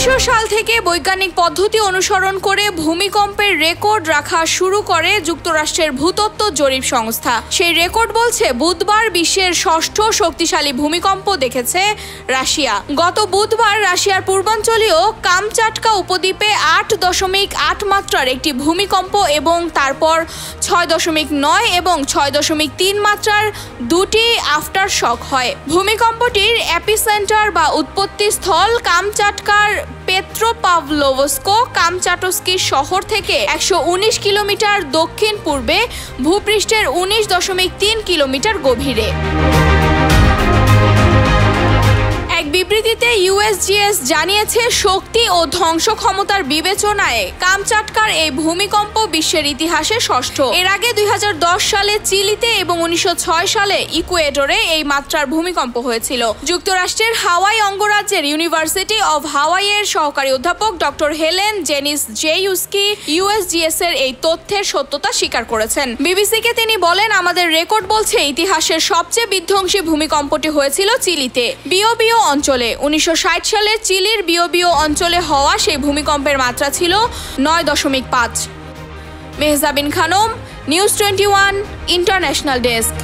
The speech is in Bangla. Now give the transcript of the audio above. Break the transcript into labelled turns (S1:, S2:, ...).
S1: 1900 সাল থেকে বৈজ্ঞানিক পদ্ধতি অনুসরণ করে ভূমিকম্পের রেকর্ড রাখা শুরু করে যুক্তরাষ্ট্রের ভূতত্ত্ব জরিপ সংস্থা। সেই রেকর্ড বলছে বুধবার বিশ্বের ষষ্ঠ শক্তিশালী ভূমিকম্প দেখেছে রাশিয়া। গত বুধবার রাশিয়ার পূর্বাঞ্চলীয় কামচাটকা উপদ্বীপে 8.8 মাত্রার একটি ভূমিকম্প এবং তারপর 6.9 এবং 6.3 মাত্রার দুটি আফটার শক হয়। ভূমিকম্পটির এপিসেন্টার বা উৎপত্তি স্থল কামচাটকার পেট্রোপাভলোভস্ক কামচাটস্কি শহর থেকে 119 কিলোমিটার দক্ষিণ পূর্বে ভূপৃষ্ঠের 19.3 কিলোমিটার গভীরে। এক বিবৃতিতে ইউএসজিএস জানিয়েছে শক্তি ও ধ্বংস ক্ষমতার বিবেচনায় কামচাটকার এই ভূমিকম্প বিশ্বের ইতিহাসে ষষ্ঠ। এর আগে 2010 সালে চিলিতে এবং 1906 সালে ইকুয়েডরে এই মাত্রার ভূমিকম্প হয়েছিল। যুক্তরাষ্ট্রের হাওয়াই অঙ্গরাজ্যের ইউনিভার্সিটি অব হাওয়াইয়ের সহকারী অধ্যাপক ডক্টর হেলেন জেনিস জেইউস্কি ইউএসজিএস এর এই তথ্যের সত্যতা স্বীকার করেছেন। বিবিসিকে তিনি বলেন, আমাদের রেকর্ড বলছে ইতিহাসের সবচেয়ে বিধ্বংসী ভূমিকম্পটি হয়েছিল চিলিতে বিওবিও অঞ্চলে। 1960 সালে চিলির বিওবিও অঞ্চলে হওয়া সেই ভূমিকম্পের মাত্রা ছিল 9.5। Mehjabin Khanam, news 21 international desk.